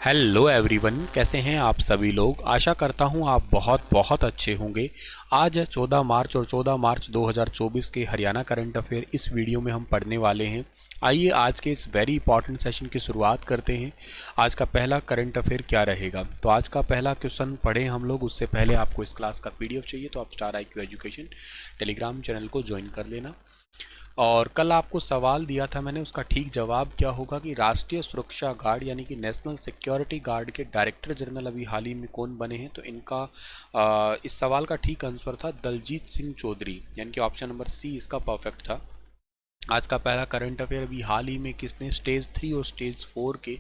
Hello everyone, कैसे हैं आप सभी लोग। आशा करता हूं आप बहुत बहुत अच्छे होंगे। आज है 14 मार्च और 14 मार्च 2024 के हरियाणा करंट अफेयर इस वीडियो में हम पढ़ने वाले हैं। आइए आज के इस वेरी इंपॉर्टेंट सेशन की शुरुआत करते हैं। आज का पहला करंट अफेयर क्या रहेगा, तो आज का पहला क्वेश्चन पढ़ें हम लोग। उससे पहले आपको इस क्लास का पीडीएफ चाहिए तो आप star IQ education Telegram channel को ज्वाइन कर लेना। और कल आपको सवाल दिया था मैंने, उसका ठीक जवाब क्या होगा कि राष्ट्रीय सुरक्षा गार्ड यानी कि नेशनल सिक्योरिटी गार्ड के डायरेक्टर जनरल अभी हाल ही में कौन बने हैं। तो इनका इस सवाल का ठीक आंसर था दलजीत सिंह चौधरी, यानी कि ऑप्शन नंबर सी इसका परफेक्ट था। आज का पहला करंट अफेयर, अभी हाल ही में किसने स्टेज 3 और स्टेज 4 के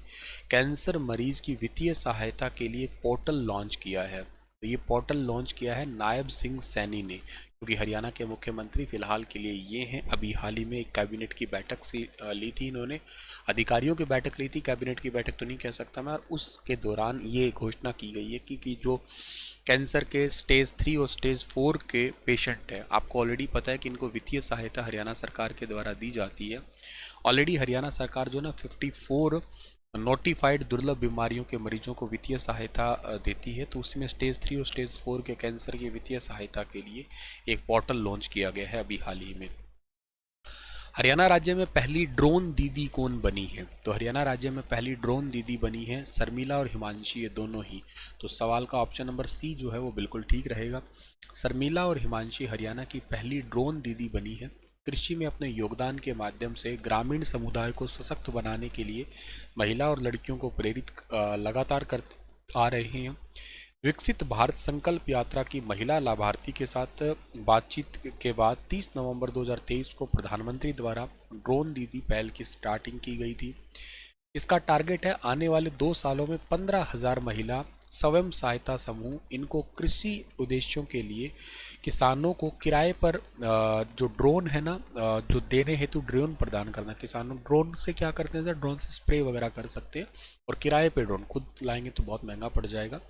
कैंसर मरीज की वित्तीय सहायता के लिए एक पोर्टल लॉन्च किया है। तो ये पोर्टल लॉन्च किया है नायब सिंह सैनी ने, क्योंकि हरियाणा के मुख्यमंत्री फिलहाल के लिए ये हैं। अभी हाल ही में एक कैबिनेट की बैठक सी ली थी इन्होंने, अधिकारियों की बैठक ली थी, कैबिनेट की बैठक तो नहीं कह सकता मैं। और उसके दौरान ये घोषणा की गई है कि जो कैंसर के स्टेज 3 और स्टेज 4 के पेशेंट हैं, आपको ऑलरेडी पता है कि इनको वित्तीय सहायता हरियाणा सरकार के द्वारा दी जाती है। ऑलरेडी हरियाणा सरकार जो ना 54 नोटिफाइड दुर्लभ बीमारियों के मरीजों को वित्तीय सहायता देती है। तो उसमें स्टेज 3 और स्टेज 4 के कैंसर की वित्तीय सहायता के लिए एक पोर्टल लॉन्च किया गया है अभी हाल ही में। हरियाणा राज्य में पहली ड्रोन दीदी कौन बनी है। तो हरियाणा राज्य में पहली ड्रोन दीदी बनी है शर्मिला और हिमांशी, ये दोनों ही। तो सवाल का ऑप्शन नंबर सी जो है वो बिल्कुल ठीक रहेगा। शर्मिला और हिमांशी हरियाणा की पहली ड्रोन दीदी बनी है। कृषि में अपने योगदान के माध्यम से ग्रामीण समुदाय को सशक्त बनाने के लिए महिला और लड़कियों को प्रेरित लगातार कर आ रहे हैं। विकसित भारत संकल्प यात्रा की महिला लाभार्थी के साथ बातचीत के बाद 30 नवंबर 2023 को प्रधानमंत्री द्वारा ड्रोन दीदी पहल की स्टार्टिंग की गई थी। इसका टारगेट है आने वाले 2 सालों में 15,000 महिला स्वयं सहायता समूह, इनको कृषि उद्देश्यों के लिए किसानों को किराए पर जो ड्रोन है ना, जो देने हेतु ड्रोन प्रदान करना। किसानों ड्रोन से क्या करते हैं सर, ड्रोन से स्प्रे वगैरह कर सकते हैं, और किराए पे ड्रोन खुद लाएंगे तो बहुत महंगा पड़ जाएगा।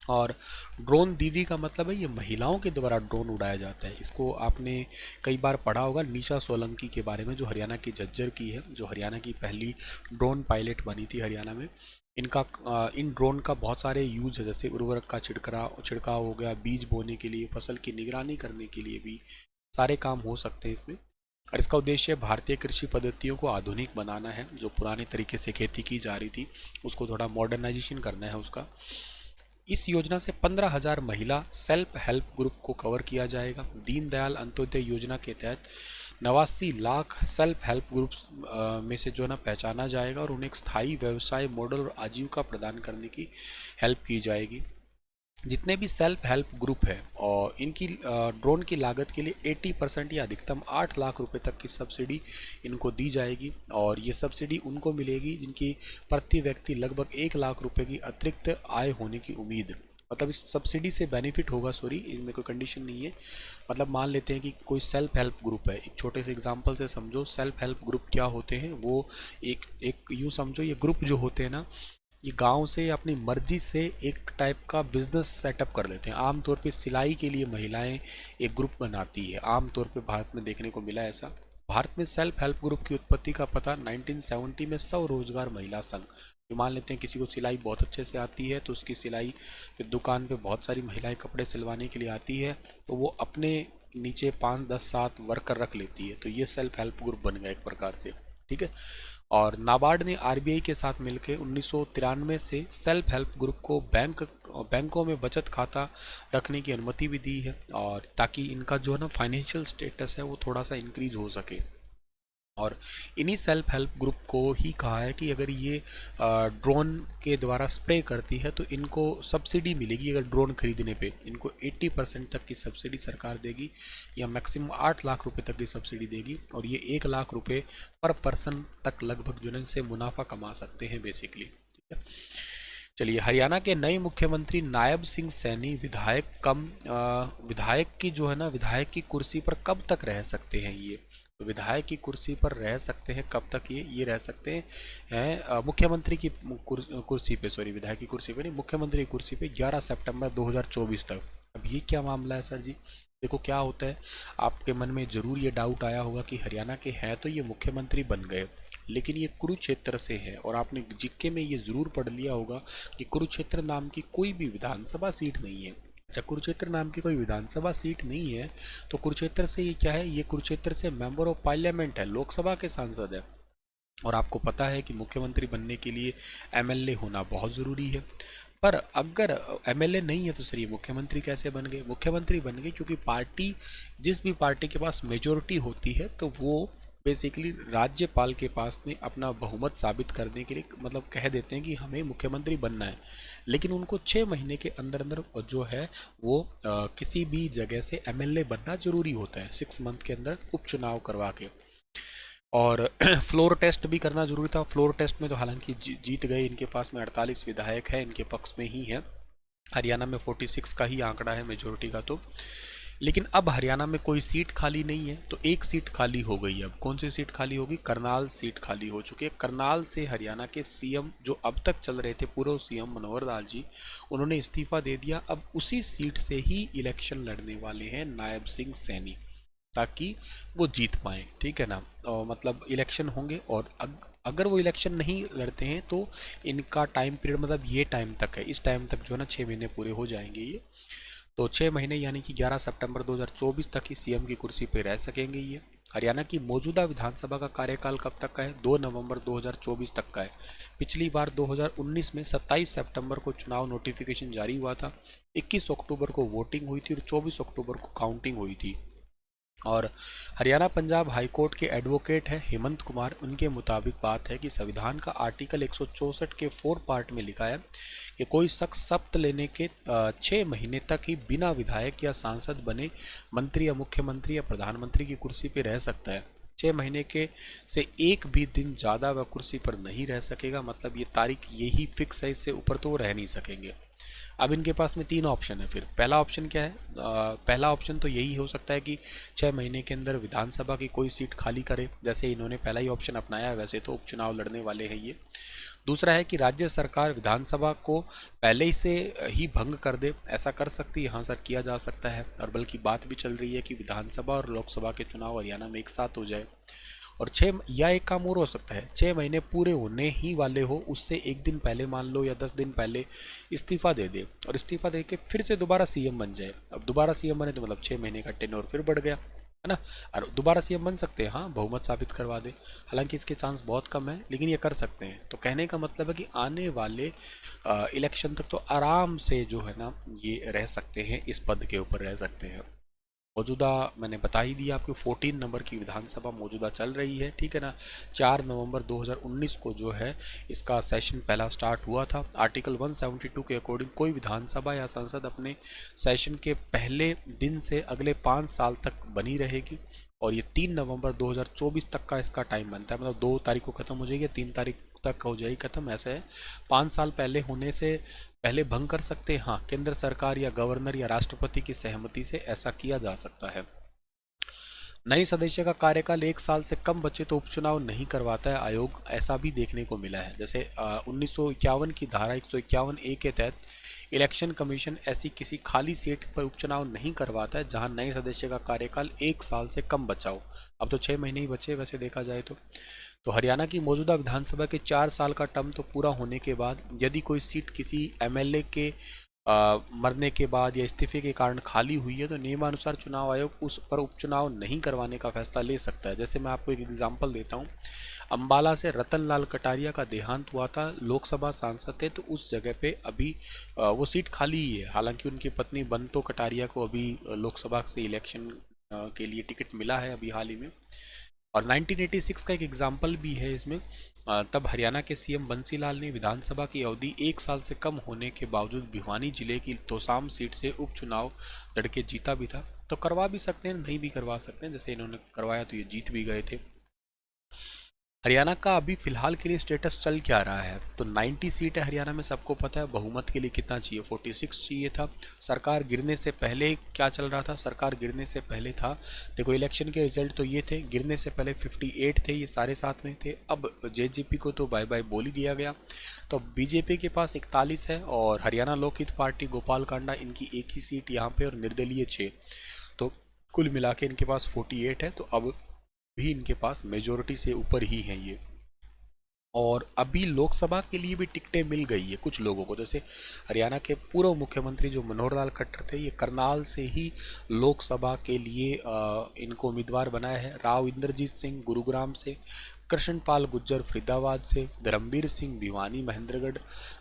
और ड्रोन दीदी का मतलब है ये महिलाओं के द्वारा ड्रोन उड़ाया जाता है। इसको आपने कई बार पढ़ा होगा निशा सोलंकी के बारे में, जो हरियाणा की झज्जर की है, जो हरियाणा की पहली ड्रोन पायलट बनी थी हरियाणा में। इनका इन ड्रोन का बहुत सारे यूज है, जैसे उर्वरक का छिड़काव हो गया, बीज बोने के लिए, फसल की निगरानी करने के लिए भी सारे काम हो सकते हैं इसमें। और इसका उद्देश्य भारतीय कृषि पद्धतियों को आधुनिक बनाना है। जो पुराने तरीके से खेती की जा रही थी उसको थोड़ा मॉडर्नाइजेशन करना है उसका। इस योजना से 15,000 महिला सेल्फ हेल्प ग्रुप को कवर किया जाएगा। दीनदयाल अंत्योदय योजना के तहत 89 लाख सेल्फ हेल्प ग्रुप्स में से जो ना पहचाना जाएगा, और उन्हें एक स्थायी व्यवसाय मॉडल और आजीविका प्रदान करने की हेल्प की जाएगी। जितने भी सेल्फ हेल्प ग्रुप है और इनकी ड्रोन की लागत के लिए 80% या अधिकतम 8 लाख रुपए तक की सब्सिडी इनको दी जाएगी। और ये सब्सिडी उनको मिलेगी जिनकी प्रति व्यक्ति लगभग 1 लाख रुपए की अतिरिक्त आय होने की उम्मीद। मतलब इस सब्सिडी से बेनिफिट होगा, सॉरी इनमें कोई कंडीशन नहीं है। मतलब मान लेते हैं कि कोई सेल्फ हेल्प ग्रुप है, एक छोटे से एग्जांपल से समझो सेल्फ हेल्प ग्रुप क्या होते हैं। वो एक यूँ समझो, ये ग्रुप जो होते हैं ना, ये गांव से अपनी मर्जी से एक टाइप का बिजनेस सेटअप कर लेते हैं। आमतौर पे सिलाई के लिए महिलाएं एक ग्रुप बनाती है, आमतौर पे भारत में देखने को मिला ऐसा। भारत में सेल्फ हेल्प ग्रुप की उत्पत्ति का पता 1970 में स्वरोजगार महिला संघ। तो मान लेते हैं किसी को सिलाई बहुत अच्छे से आती है, तो उसकी सिलाई की दुकान पे बहुत सारी महिलाएं कपड़े सिलवाने के लिए आती है, तो वो अपने नीचे 5, 10, 7 वर्कर रख लेती है। तो ये सेल्फ हेल्प ग्रुप बन गया एक प्रकार से, ठीक है। और नाबार्ड ने आरबीआई के साथ मिलकर 1993 से सेल्फ हेल्प ग्रुप को बैंकों में बचत खाता रखने की अनुमति भी दी है, और ताकि इनका जो है ना फाइनेंशियल स्टेटस है वो थोड़ा सा इंक्रीज हो सके। और इन्हीं सेल्फ हेल्प ग्रुप को ही कहा है कि अगर ये ड्रोन के द्वारा स्प्रे करती है तो इनको सब्सिडी मिलेगी। अगर ड्रोन खरीदने पे इनको 80% तक की सब्सिडी सरकार देगी, या मैक्सिमम 8 लाख रुपए तक की सब्सिडी देगी। और ये 1 लाख रुपए पर पर्सन तक लगभग जो है से मुनाफा कमा सकते हैं बेसिकली, ठीक है। चलिए, हरियाणा के नए मुख्यमंत्री नायब सिंह सैनी विधायक की जो है ना, विधायक की कुर्सी पर कब तक रह सकते हैं ये। तो विधायक की कुर्सी पर रह सकते हैं कब तक, ये रह सकते हैं मुख्यमंत्री की कुर्सी पे, सॉरी विधायक की कुर्सी पे नहीं, मुख्यमंत्री की कुर्सी पे 11 सितंबर 2024 तक। अब ये क्या मामला है सर जी। देखो क्या होता है, आपके मन में जरूर ये डाउट आया होगा कि हरियाणा के हैं तो ये मुख्यमंत्री बन गए, लेकिन ये कुरुक्षेत्र से है। और आपने जीके में ये ज़रूर पढ़ लिया होगा कि कुरुक्षेत्र नाम की कोई भी विधानसभा सीट नहीं है। अच्छा, कुरुक्षेत्र नाम की कोई विधानसभा सीट नहीं है तो कुरुक्षेत्र से ये क्या है, ये कुरुक्षेत्र से मेंबर ऑफ पार्लियामेंट है, लोकसभा के सांसद है। और आपको पता है कि मुख्यमंत्री बनने के लिए एमएलए होना बहुत ज़रूरी है। पर अगर एमएलए नहीं है तो सर ये मुख्यमंत्री कैसे बन गए? मुख्यमंत्री बन गए क्योंकि पार्टी, जिस भी पार्टी के पास मेजोरिटी होती है तो वो बेसिकली राज्यपाल के पास में अपना बहुमत साबित करने के लिए मतलब कह देते हैं कि हमें मुख्यमंत्री बनना है। लेकिन उनको 6 महीने के अंदर अंदर जो है वो किसी भी जगह से एमएलए बनना जरूरी होता है, 6 मंथ के अंदर उपचुनाव करवा के। और फ्लोर टेस्ट भी करना जरूरी था। फ्लोर टेस्ट में तो हालांकि जीत गए, इनके पास में 48 विधायक है, इनके पक्ष में ही है। हरियाणा में 46 का ही आंकड़ा है मेजोरिटी का तो। लेकिन अब हरियाणा में कोई सीट खाली नहीं है तो एक सीट खाली हो गई। अब कौन सी सीट खाली होगी? करनाल सीट खाली हो चुकी है। करनाल से हरियाणा के सीएम जो अब तक चल रहे थे, पूर्व सीएम मनोहर लाल जी, उन्होंने इस्तीफा दे दिया। अब उसी सीट से ही इलेक्शन लड़ने वाले हैं नायब सिंह सैनी, ताकि वो जीत पाएँ, ठीक है ना। और मतलब इलेक्शन होंगे और अगर वो इलेक्शन नहीं लड़ते हैं तो इनका टाइम पीरियड मतलब ये टाइम तक है, इस टाइम तक जो है ना 6 महीने पूरे हो जाएंगे ये। तो 6 महीने यानी कि 11 सितंबर 2024 तक ही सीएम की कुर्सी पे रह सकेंगे ये। हरियाणा की मौजूदा विधानसभा का कार्यकाल कब तक का है? 2 नवंबर 2024 तक का है। पिछली बार 2019 में 27 सितंबर को चुनाव नोटिफिकेशन जारी हुआ था, 21 अक्टूबर को वोटिंग हुई थी और 24 अक्टूबर को काउंटिंग हुई थी। और हरियाणा पंजाब हाई कोर्ट के एडवोकेट हैं हेमंत कुमार, उनके मुताबिक बात है कि संविधान का आर्टिकल 164 के 4 पार्ट में लिखा है कि कोई शख्स शपथ लेने के 6 महीने तक ही बिना विधायक या सांसद बने मंत्री या मुख्यमंत्री या प्रधानमंत्री की कुर्सी पर रह सकता है। 6 महीने के से एक भी दिन ज़्यादा वह कुर्सी पर नहीं रह सकेगा। मतलब ये तारीख यही फिक्स है, इससे ऊपर तो वो रह नहीं सकेंगे। अब इनके पास में 3 ऑप्शन है। फिर पहला ऑप्शन क्या है? पहला ऑप्शन तो यही हो सकता है कि 6 महीने के अंदर विधानसभा की कोई सीट खाली करे, जैसे इन्होंने पहला ही ऑप्शन अपनाया है, वैसे तो उपचुनाव लड़ने वाले हैं ये। दूसरा है कि राज्य सरकार विधानसभा को पहले ही से ही भंग कर दे, ऐसा कर सकती है। हाँ सर, किया जा सकता है। और बल्कि बात भी चल रही है कि विधानसभा और लोकसभा के चुनाव हरियाणा में एक साथ हो जाए। और 6 या एक काम और हो सकता है, 6 महीने पूरे होने ही वाले हो, उससे एक दिन पहले मान लो या 10 दिन पहले इस्तीफा दे दे और इस्तीफा दे के फिर से दोबारा सीएम बन जाए। अब दोबारा सीएम बने तो मतलब 6 महीने का टेन्योर फिर बढ़ गया, है ना। और दोबारा सीएम बन सकते हैं, हाँ, बहुमत साबित करवा दे। हालांकि इसके चांस बहुत कम है, लेकिन ये कर सकते हैं। तो कहने का मतलब है कि आने वाले इलेक्शन तक तो आराम से जो है ना ये रह सकते हैं, इस पद के ऊपर रह सकते हैं। मौजूदा मैंने बता ही दिया आपको, 14 नंबर की विधानसभा मौजूदा चल रही है, ठीक है ना। 4 नवंबर 2019 को जो है इसका सेशन पहला स्टार्ट हुआ था। आर्टिकल 172 के अकॉर्डिंग कोई विधानसभा या संसद अपने सेशन के पहले दिन से अगले 5 साल तक बनी रहेगी। और ये 3 नवंबर 2024 तक का इसका टाइम बनता है, मतलब 2 तारीख को ख़त्म हो जाएगी, 3 तारीख तक हो जाएगी ख़त्म, ऐसे है। 5 साल पहले होने से पहले भंग कर सकते हैं, हाँ, केंद्र सरकार या गवर्नर या राष्ट्रपति की सहमति से ऐसा किया जा सकता है। नए सदस्य का कार्यकाल 1 साल से कम बचे तो उपचुनाव नहीं करवाता है आयोग, ऐसा भी देखने को मिला है। जैसे 1951 की धारा 151A के तहत इलेक्शन कमीशन ऐसी किसी खाली सीट पर उपचुनाव नहीं करवाता है जहां नए सदस्य का कार्यकाल 1 साल से कम बचा हो। अब तो 6 महीने ही बचे वैसे देखा जाए तो हरियाणा की मौजूदा विधानसभा के 4 साल का टर्म तो पूरा होने के बाद यदि कोई सीट किसी एमएलए के मरने के बाद या इस्तीफे के कारण खाली हुई है तो नियमानुसार चुनाव आयोग उस पर उपचुनाव नहीं करवाने का फैसला ले सकता है। जैसे मैं आपको एक एग्जांपल देता हूं, अंबाला से रतन लाल कटारिया का देहांत हुआ था, लोकसभा सांसद थे, तो उस जगह पे अभी वो सीट खाली ही है। हालांकि उनकी पत्नी बंतो कटारिया को अभी लोकसभा से इलेक्शन के लिए टिकट मिला है अभी हाल ही में। और 1986 का एक एग्जाम्पल भी है इसमें। तब हरियाणा के सीएम बंसीलाल ने विधानसभा की अवधि 1 साल से कम होने के बावजूद भिवानी जिले की तोसाम सीट से उपचुनाव लड़के जीता भी था। तो करवा भी सकते हैं, नहीं भी करवा सकते हैं, जैसे इन्होंने करवाया तो ये जीत भी गए थे। हरियाणा का अभी फिलहाल के लिए स्टेटस चल क्या रहा है? तो 90 सीट है हरियाणा में, सबको पता है। बहुमत के लिए कितना चाहिए? 46 चाहिए था। सरकार गिरने से पहले क्या चल रहा था? सरकार गिरने से पहले था, देखो इलेक्शन के रिजल्ट तो ये थे, गिरने से पहले 58 थे, ये सारे साथ में थे। अब जेजेपी को तो बाय बाय बोल ही दिया गया। तो बीजेपी के पास 41 है और हरियाणा लोकहित पार्टी गोपाल कांडा, इनकी एक ही सीट यहाँ पे और निर्दलीय 6, तो कुल मिला के इनके पास 48 है। तो अब भी इनके पास मेजोरिटी से ऊपर ही है ये। और अभी लोकसभा के लिए भी टिकटें मिल गई है कुछ लोगों को। जैसे हरियाणा के पूर्व मुख्यमंत्री जो मनोहर लाल खट्टर थे, ये करनाल से ही लोकसभा के लिए इनको उम्मीदवार बनाया है। राव इंद्रजीत सिंह गुरुग्राम से, कृष्णपाल गुज्जर फरीदाबाद से, धर्मवीर सिंह भिवानी महेंद्रगढ़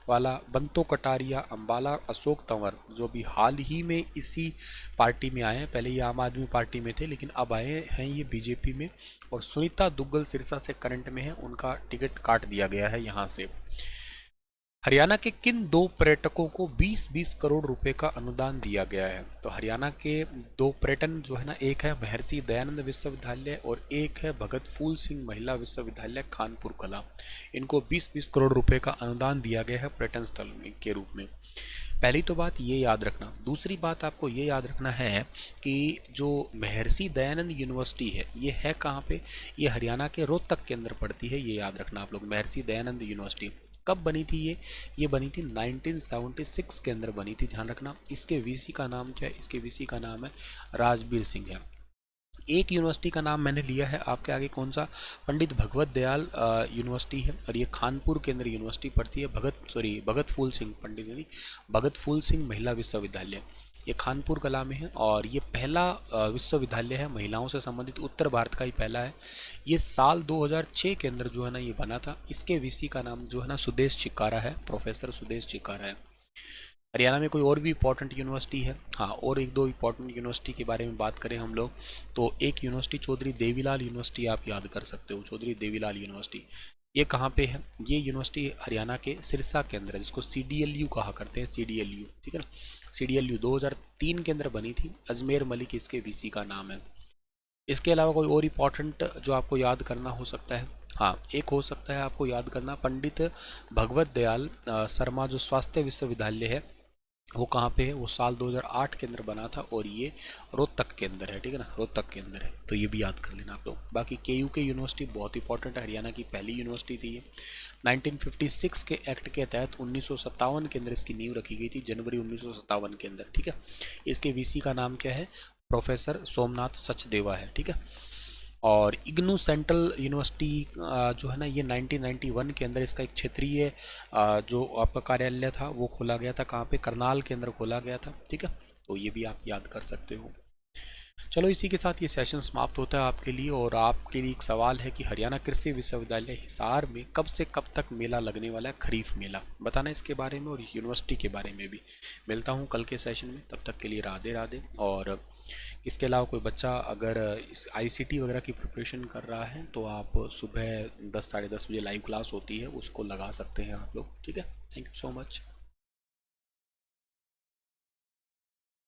वाला, बंतो कटारिया अंबाला, अशोक तंवर जो भी हाल ही में इसी पार्टी में आए हैं, पहले ये आम आदमी पार्टी में थे लेकिन अब आए हैं ये बीजेपी में, और सुनीता दुग्गल सिरसा से करंट में है, उनका टिकट काट दिया गया है यहाँ से। हरियाणा के किन दो पर्यटकों को 20-20 करोड़ रुपए का अनुदान दिया गया है? तो हरियाणा के दो पर्यटन जो है ना, एक है महर्षि दयानंद विश्वविद्यालय और एक है भगत फूल सिंह महिला विश्वविद्यालय कानपुर कला। इनको 20-20 करोड़ रुपए का अनुदान दिया गया है पर्यटन स्थल के रूप में। पहली तो बात ये याद रखना। दूसरी बात आपको ये याद रखना है कि जो महर्षि दयानंद यूनिवर्सिटी है ये है कहाँ पे? ये हरियाणा के रोहतक के अंदर पड़ती है, ये याद रखना आप लोग। महर्षि दयानंद यूनिवर्सिटी कब बनी थी? ये बनी थी 1976 के अंदर बनी थी, ध्यान रखना। इसके वीसी का नाम क्या है? इसके वीसी का नाम है राजबीर सिंह है। एक यूनिवर्सिटी का नाम मैंने लिया है आपके आगे, कौन सा? पंडित भगवत दयाल यूनिवर्सिटी है, और ये खानपुर के अंदर यूनिवर्सिटी पड़ती है। भगत फूल सिंह, पंडित नहीं, भगत फूल सिंह महिला विश्वविद्यालय, ये खानपुर कला में है, और ये पहला विश्वविद्यालय है महिलाओं से संबंधित, उत्तर भारत का ही पहला है। ये साल 2006 के अंदर जो है ना ये बना था। इसके वीसी का नाम जो है ना सुदेश चिकारा है, प्रोफेसर सुदेश चिकारा है। हरियाणा में कोई और भी इंपॉर्टेंट यूनिवर्सिटी है? हाँ, और एक दो इंपॉर्टेंट यूनिवर्सिटी के बारे में बात करें हम लोग, तो एक यूनिवर्सिटी चौधरी देवीलाल यूनिवर्सिटी आप याद कर सकते हो। चौधरी देवीलाल यूनिवर्सिटी ये कहाँ पे है? ये यूनिवर्सिटी हरियाणा के सिरसा के अंदर है, जिसको CDLU कहा करते हैं, CDLU, ठीक है ना। CDLU 2003 के अंदर बनी थी। अजमेर मलिक इसके वीसी का नाम है। इसके अलावा कोई और इम्पॉर्टेंट जो आपको याद करना हो सकता है? हाँ, एक हो सकता है आपको याद करना, पंडित भगवत दयाल शर्मा जो स्वास्थ्य विश्वविद्यालय है वो कहाँ पे है? वो साल 2008 के अंदर बना था, और ये रोहतक के अंदर है, ठीक है ना, रोहतक के अंदर है, तो ये भी याद कर लेना आप लोग। बाकी KUK यूनिवर्सिटी बहुत इंपॉर्टेंट है, हरियाणा की पहली यूनिवर्सिटी थी ये। 1956 के एक्ट के तहत 1957 के अंदर इसकी नींव रखी गई थी, जनवरी 1957 के अंदर, ठीक है। इसके वीसी का नाम क्या है? प्रोफेसर सोमनाथ सचदेवा है, ठीक है। और इग्नू सेंट्रल यूनिवर्सिटी जो है ना, ये 1991 के अंदर इसका एक क्षेत्रीय जो आपका कार्यालय था वो खोला गया था। कहाँ पे? करनाल के अंदर खोला गया था, ठीक है। तो ये भी आप याद कर सकते हो। चलो, इसी के साथ ये सेशन समाप्त होता है आपके लिए, और आपके लिए एक सवाल है कि हरियाणा कृषि विश्वविद्यालय हिसार में कब से कब तक मेला लगने वाला है, खरीफ मेला, बताना इसके बारे में और यूनिवर्सिटी के बारे में भी। मिलता हूँ कल के सेशन में, तब तक के लिए राधे राधे। और इसके अलावा कोई बच्चा अगर इस ICT वगैरह की प्रिपरेशन कर रहा है तो आप सुबह 10 साढ़े 10 बजे लाइव क्लास होती है, उसको लगा सकते हैं आप लोग, ठीक है। Thank you so much.